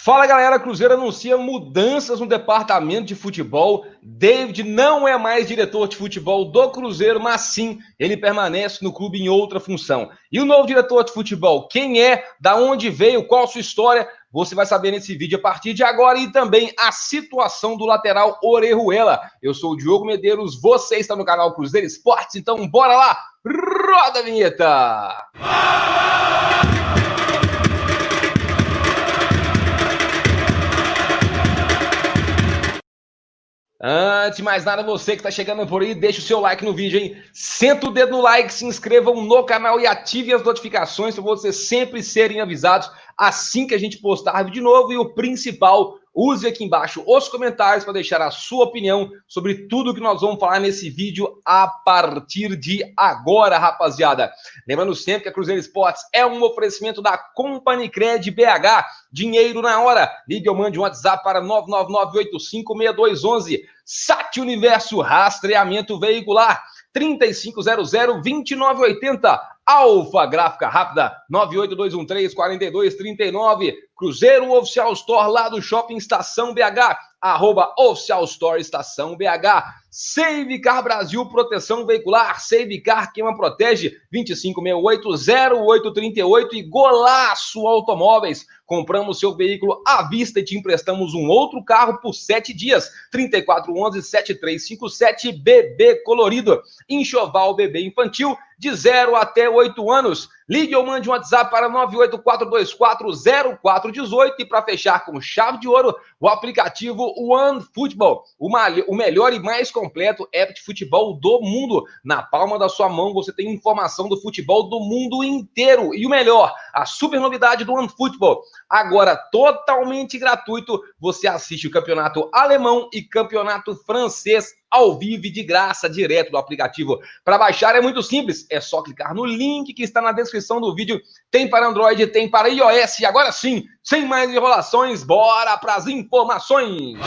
Fala galera, Cruzeiro anuncia mudanças no departamento de futebol. David não é mais diretor de futebol do Cruzeiro, mas sim, ele permanece no clube em outra função. E o novo diretor de futebol, quem é, da onde veio, qual a sua história, você vai saber nesse vídeo a partir de agora. E também a situação do lateral Orejuela. Eu sou o Diogo Medeiros, você está no canal Cruzeiro Esportes, então bora lá, roda a vinheta! Antes de mais nada, você que está chegando por aí, deixa o seu like no vídeo, hein? Senta o dedo no like, se inscrevam no canal e ative as notificações para vocês sempre serem avisados assim que a gente postar vídeo de novo. E o principal, use aqui embaixo os comentários para deixar a sua opinião sobre tudo que nós vamos falar nesse vídeo a partir de agora, rapaziada. Lembrando sempre que a Cruzeiro Esportes é um oferecimento da Company Cred BH. Dinheiro na hora. Ligue ou mande um WhatsApp para 999856211. SAT Universo Rastreamento Veicular 3500-2980. Alfa Gráfica Rápida 98213-4239. Cruzeiro Oficial Store lá do Shopping Estação BH, @Oficial Store Estação BH. Save Car Brasil Proteção Veicular, Save Car quem protege 2568-0838 e Golaço Automóveis. Compramos seu veículo à vista e te emprestamos um outro carro por 7 dias. 3411-7357 BB Colorido. Enxoval bebê infantil de 0 até 8 anos. Ligue ou mande um WhatsApp para 984240418 e para fechar com chave de ouro, o aplicativo OneFootball, o melhor e mais completo app de futebol do mundo. Na palma da sua mão você tem informação do futebol do mundo inteiro. E o melhor, a super novidade do OneFootball, agora totalmente gratuito, você assiste o campeonato alemão e campeonato francês ao vivo e de graça, direto do aplicativo. Para baixar é muito simples, é só clicar no link que está na descrição do vídeo. Tem para Android, tem para iOS. E agora sim, sem mais enrolações, bora para as informações!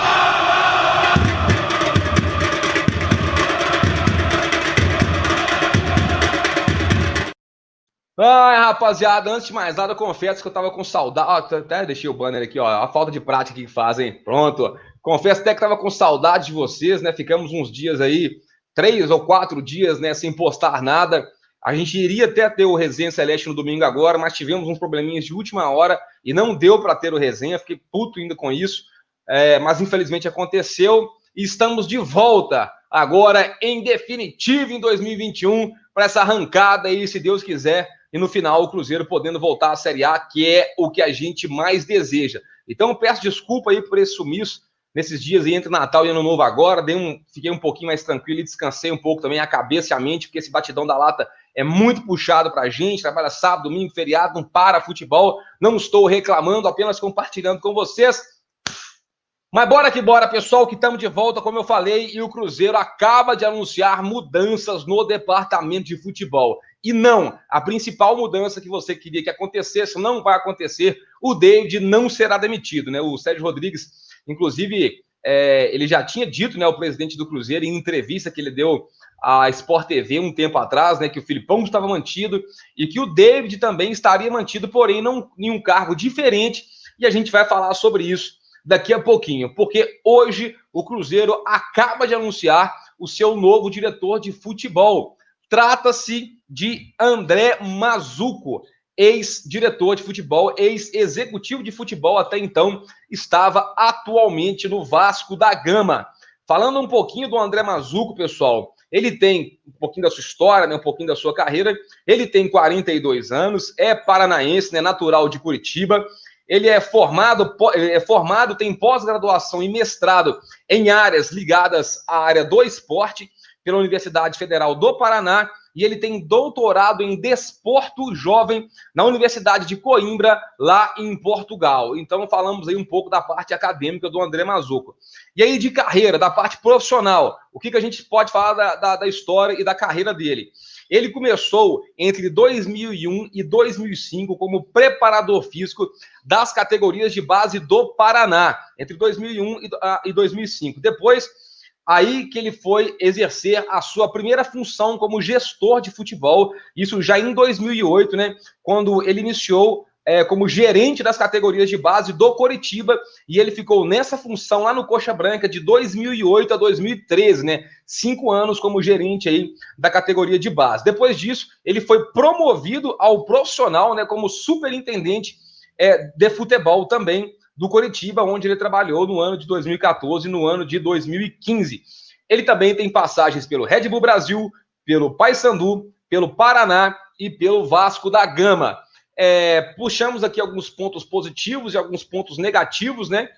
Ai, rapaziada, antes de mais nada, eu confesso que eu tava com saudade. Até deixei o banner aqui, ó. A falta de prática que fazem. Pronto. Confesso até que tava com saudade de vocês, né? Ficamos uns dias aí, 3 ou 4 dias, né? Sem postar nada. A gente iria até ter o Resenha Celeste no domingo agora, mas tivemos uns probleminhas de última hora e não deu para ter o Resenha. Fiquei puto ainda com isso. Mas infelizmente aconteceu. E estamos de volta agora, em definitivo, em 2021, para essa arrancada aí, se Deus quiser. E no final o Cruzeiro podendo voltar à Série A, que é o que a gente mais deseja. Então eu peço desculpa aí por esse sumiço nesses dias aí entre Natal e Ano Novo agora. Fiquei um pouquinho mais tranquilo e descansei um pouco também a cabeça e a mente, porque esse batidão da lata é muito puxado pra gente. Trabalha sábado, domingo, feriado, não para futebol. Não estou reclamando, apenas compartilhando com vocês. Mas bora que bora, pessoal, que estamos de volta, como eu falei, e o Cruzeiro acaba de anunciar mudanças no departamento de futebol. E não, a principal mudança que você queria que acontecesse não vai acontecer. O David não será demitido, né? O Sérgio Rodrigues, inclusive, ele já tinha dito, né, o presidente do Cruzeiro, em entrevista que ele deu à Sport TV um tempo atrás, né, que o Filipão estava mantido e que o David também estaria mantido, porém não em um cargo diferente, e a gente vai falar sobre isso daqui a pouquinho, porque hoje o Cruzeiro acaba de anunciar o seu novo diretor de futebol. Trata-se de André Mazzuco, ex-diretor de futebol, ex-executivo de futebol até então, estava atualmente no Vasco da Gama. Falando um pouquinho do André Mazzuco, pessoal, ele tem um pouquinho da sua história, né, um pouquinho da sua carreira. Ele tem 42 anos, é paranaense, né, natural de Curitiba. Ele é formado, tem pós-graduação e mestrado em áreas ligadas à área do esporte pela Universidade Federal do Paraná, e ele tem doutorado em desporto jovem na Universidade de Coimbra, lá em Portugal. Então falamos aí um pouco da parte acadêmica do André Mazzuco. E aí de carreira, da parte profissional, o que a gente pode falar da história e da carreira dele? Ele começou entre 2001 e 2005 como preparador físico das categorias de base do Paraná, entre 2001 e 2005. Depois, aí que ele foi exercer a sua primeira função como gestor de futebol, isso já em 2008, né, quando ele iniciou como gerente das categorias de base do Coritiba, e ele ficou nessa função lá no Coxa Branca de 2008 a 2013, né? 5 anos como gerente aí da categoria de base. Depois disso, ele foi promovido ao profissional, né, como superintendente de futebol também do Coritiba, onde ele trabalhou no ano de 2014 e no ano de 2015. Ele também tem passagens pelo Red Bull Brasil, pelo Paysandu, pelo Paraná e pelo Vasco da Gama. Puxamos aqui alguns pontos positivos e alguns pontos negativos, né,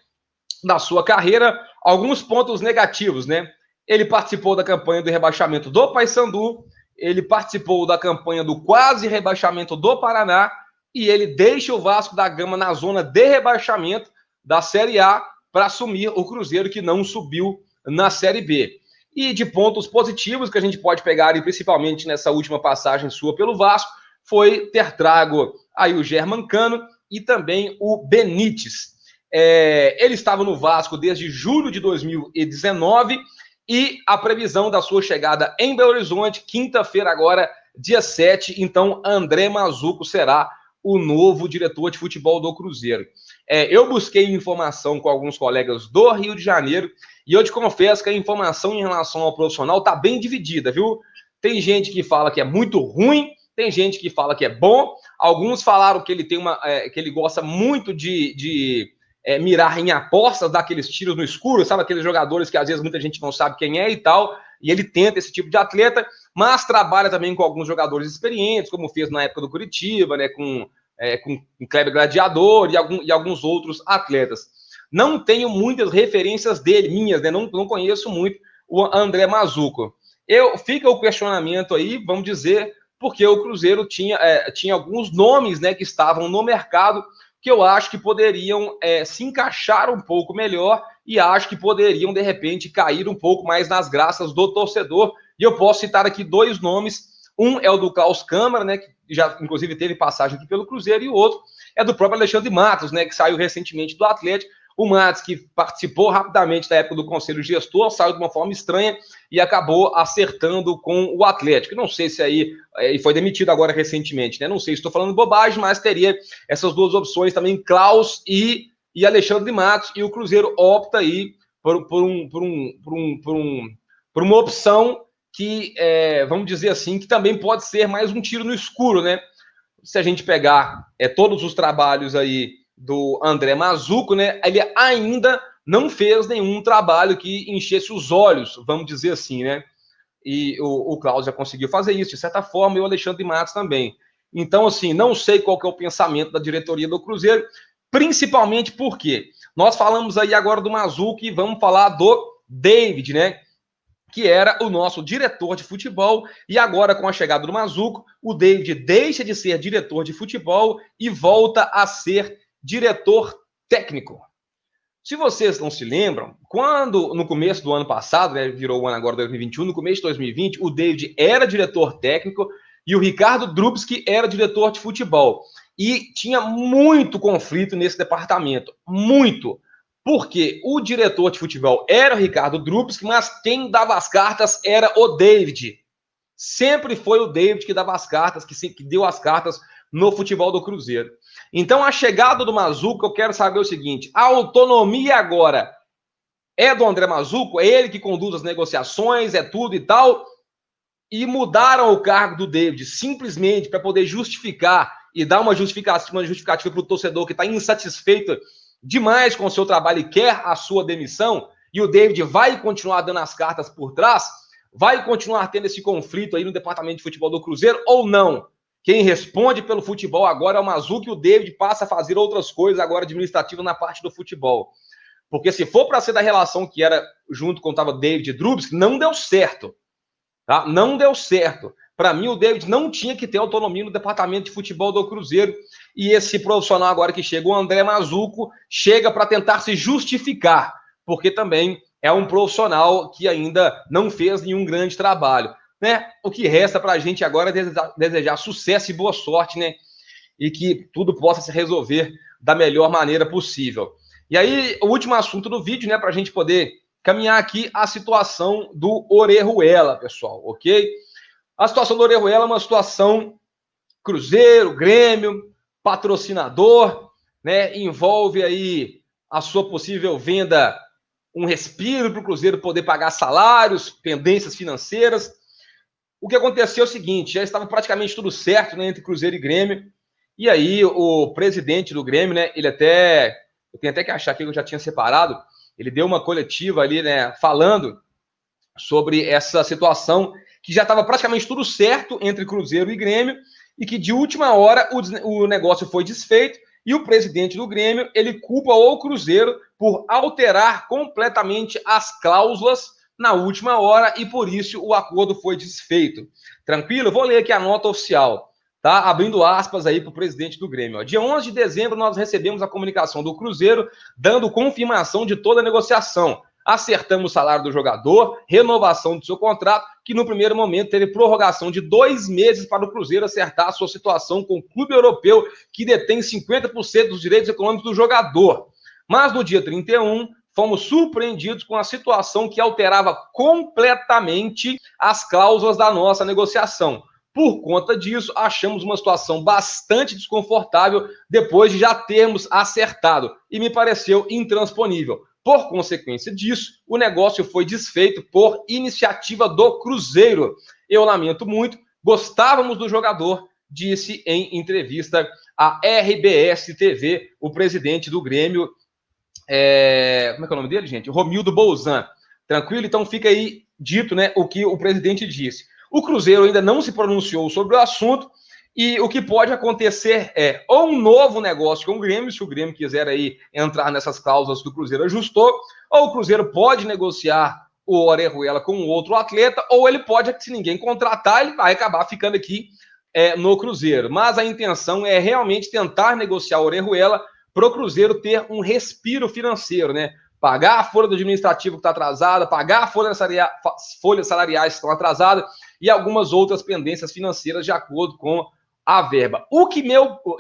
da sua carreira. Alguns pontos negativos, né? Ele participou da campanha do rebaixamento do Paysandu, ele participou da campanha do quase rebaixamento do Paraná e ele deixa o Vasco da Gama na zona de rebaixamento da Série A para assumir o Cruzeiro, que não subiu na Série B. E de pontos positivos que a gente pode pegar, e principalmente nessa última passagem sua pelo Vasco, foi ter trago aí o Germancano e também o Benítez. Ele estava no Vasco desde julho de 2019 e a previsão da sua chegada em Belo Horizonte, quinta-feira agora, dia 7, então André Mazzuco será o novo diretor de futebol do Cruzeiro. Eu busquei informação com alguns colegas do Rio de Janeiro e eu te confesso que a informação em relação ao profissional está bem dividida, viu? Tem gente que fala que é muito ruim, tem gente que fala que é bom. Alguns falaram que ele tem que ele gosta muito de mirar em apostas, dar aqueles tiros no escuro, sabe? Aqueles jogadores que às vezes muita gente não sabe quem é e tal, e ele tenta esse tipo de atleta, mas trabalha também com alguns jogadores experientes, como fez na época do Curitiba, né? Com Kleber Gladiador e alguns outros atletas. Não tenho muitas referências dele, minhas, né? Não conheço muito o André Mazzuco. Fica o questionamento aí, vamos dizer, porque o Cruzeiro tinha alguns nomes, né, que estavam no mercado que eu acho que poderiam se encaixar um pouco melhor e acho que poderiam, de repente, cair um pouco mais nas graças do torcedor. E eu posso citar aqui 2 nomes. Um é o do Klaus Câmara, né, que já, inclusive, teve passagem aqui pelo Cruzeiro, e o outro é do próprio Alexandre Matos, né, que saiu recentemente do Atlético. O Matos, que participou rapidamente da época do Conselho Gestor, saiu de uma forma estranha e acabou acertando com o Atlético. Não sei se aí, e foi demitido agora recentemente, né? Não sei se estou falando bobagem, mas teria essas 2 opções também, Klaus e Alexandre Matos, e o Cruzeiro opta aí por uma opção que, vamos dizer assim, que também pode ser mais um tiro no escuro, né? Se a gente pegar todos os trabalhos aí do André Mazzuco, né, ele ainda não fez nenhum trabalho que enchesse os olhos, vamos dizer assim, né? E o Klaus já conseguiu fazer isso, de certa forma, e o Alexandre Matos também. Então, assim, não sei qual que é o pensamento da diretoria do Cruzeiro, principalmente porque nós falamos aí agora do Mazzuco e vamos falar do David, né? Que era o nosso diretor de futebol, e agora com a chegada do Mazzuco, o David deixa de ser diretor de futebol e volta a ser diretor técnico. Se vocês não se lembram, quando no começo do ano passado, né, virou o ano agora 2021, no começo de 2020, o David era diretor técnico e o Ricardo Drubski era diretor de futebol. E tinha muito conflito nesse departamento, muito. Porque o diretor de futebol era o Ricardo Drubski, mas quem dava as cartas era o David. Sempre foi o David que dava as cartas, que deu as cartas no futebol do Cruzeiro. Então, a chegada do Mazzuco, eu quero saber o seguinte: a autonomia agora é do André Mazzuco? É ele que conduz as negociações, é tudo e tal? E mudaram o cargo do David simplesmente para poder justificar e dar uma justificativa para o torcedor que está insatisfeito demais com o seu trabalho e quer a sua demissão, e o David vai continuar dando as cartas por trás? Vai continuar tendo esse conflito aí no departamento de futebol do Cruzeiro ou não? Quem responde pelo futebol agora é o Mazzuco, e o David passa a fazer outras coisas agora administrativas na parte do futebol. Porque se for para ser da relação que era junto com o David Drubski, não deu certo. Tá? Não deu certo. Para mim, o David não tinha que ter autonomia no departamento de futebol do Cruzeiro. E esse profissional agora que chega, o André Mazzuco, chega para tentar se justificar, porque também é um profissional que ainda não fez nenhum grande trabalho. Né? O que resta para a gente agora é desejar sucesso e boa sorte, né? E que tudo possa se resolver da melhor maneira possível. E aí, o último assunto do vídeo, né, para a gente poder caminhar aqui, a situação do Orejuela, pessoal, ok? A situação do Orejuela é uma situação Cruzeiro, Grêmio, patrocinador, né? Envolve aí a sua possível venda, um respiro para o Cruzeiro poder pagar salários, pendências financeiras. O que aconteceu é o seguinte, já estava praticamente tudo certo, né, entre Cruzeiro e Grêmio, e aí o presidente do Grêmio, né, eu tenho até que achar aqui que eu já tinha separado, ele deu uma coletiva ali, né, falando sobre essa situação que já estava praticamente tudo certo entre Cruzeiro e Grêmio, e que de última hora o negócio foi desfeito, e o presidente do Grêmio, ele culpa o Cruzeiro por alterar completamente as cláusulas na última hora e por isso o acordo foi desfeito. Tranquilo? Vou ler aqui a nota oficial, tá? Abrindo aspas aí para o presidente do Grêmio. Ó. Dia 11 de dezembro nós recebemos a comunicação do Cruzeiro dando confirmação de toda a negociação. Acertamos o salário do jogador, renovação do seu contrato, que no primeiro momento teve prorrogação de 2 meses para o Cruzeiro acertar a sua situação com o clube europeu que detém 50% dos direitos econômicos do jogador. Mas no dia 31, fomos surpreendidos com a situação que alterava completamente as cláusulas da nossa negociação. Por conta disso, achamos uma situação bastante desconfortável depois de já termos acertado e me pareceu intransponível. Por consequência disso, o negócio foi desfeito por iniciativa do Cruzeiro. Eu lamento muito, gostávamos do jogador, disse em entrevista à RBS TV o presidente do Grêmio, como é que é o nome dele, gente? Romildo Bolzan. Tranquilo? Então fica aí dito, né, o que o presidente disse. O Cruzeiro ainda não se pronunciou sobre o assunto e o que pode acontecer é ou um novo negócio com o Grêmio, se o Grêmio quiser aí entrar nessas cláusulas que o Cruzeiro ajustou, ou o Cruzeiro pode negociar o Orejuela com outro atleta, ou ele pode, se ninguém contratar, ele vai acabar ficando aqui no Cruzeiro. Mas a intenção é realmente tentar negociar o Orejuela para o Cruzeiro ter um respiro financeiro, né? Pagar a folha do administrativo que está atrasada, pagar a folhas salariais que estão atrasadas e algumas outras pendências financeiras de acordo com a verba.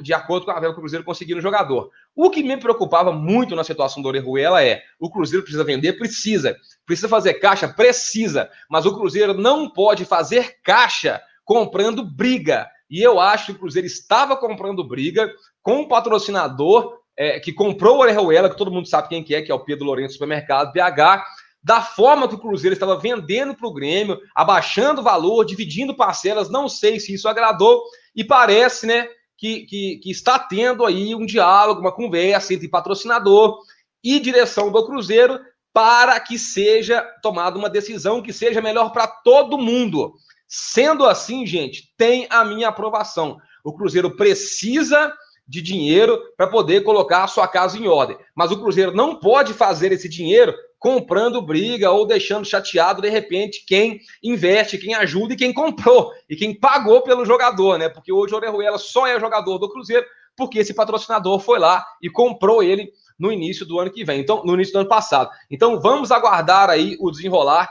De acordo com a verba que o Cruzeiro conseguiu no jogador. O que me preocupava muito na situação do Orejuela o Cruzeiro precisa vender? Precisa. Precisa fazer caixa? Precisa. Mas o Cruzeiro não pode fazer caixa comprando briga. E eu acho que o Cruzeiro estava comprando briga com um patrocinador que comprou o Orejuela, que todo mundo sabe quem que é o Pedro Lourenço Supermercado, BH, da forma que o Cruzeiro estava vendendo para o Grêmio, abaixando o valor, dividindo parcelas, não sei se isso agradou, e parece, né, que está tendo aí um diálogo, uma conversa entre patrocinador e direção do Cruzeiro para que seja tomada uma decisão que seja melhor para todo mundo. Sendo assim, gente, tem a minha aprovação. O Cruzeiro precisa de dinheiro para poder colocar a sua casa em ordem. Mas o Cruzeiro não pode fazer esse dinheiro comprando briga ou deixando chateado, de repente, quem investe, quem ajuda e quem comprou, e quem pagou pelo jogador, né? Porque hoje o Orejuela só é jogador do Cruzeiro porque esse patrocinador foi lá e comprou ele no início do ano que vem, então, no início do ano passado. Então, vamos aguardar aí o desenrolar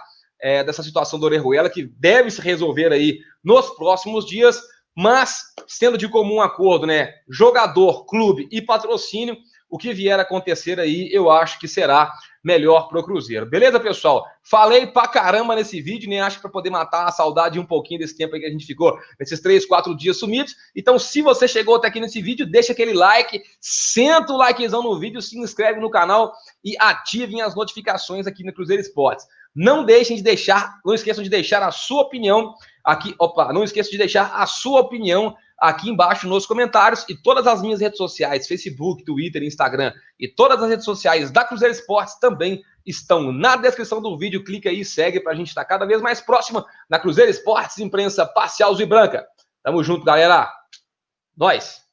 dessa situação do Orejuela, que deve se resolver aí nos próximos dias, mas sendo de comum acordo, né, jogador, clube e patrocínio, o que vier a acontecer aí, eu acho que será melhor pro Cruzeiro. Beleza, pessoal? Falei pra caramba nesse vídeo, nem acho que para poder matar a saudade um pouquinho desse tempo aí que a gente ficou, nesses 3, 4 dias sumidos. Então, se você chegou até aqui nesse vídeo, deixa aquele like, senta o likezão no vídeo, se inscreve no canal e ativem as notificações aqui no Cruzeiro Esportes. Não esqueçam de deixar a sua opinião aqui, não esqueçam de deixar a sua opinião aqui embaixo nos comentários e todas as minhas redes sociais, Facebook, Twitter, Instagram e todas as redes sociais da Cruzeiro Esportes também estão na descrição do vídeo. Clica aí e segue para a gente estar cada vez mais próximo na Cruzeiro Esportes, imprensa parcial azul e branca. Tamo junto, galera. Nós.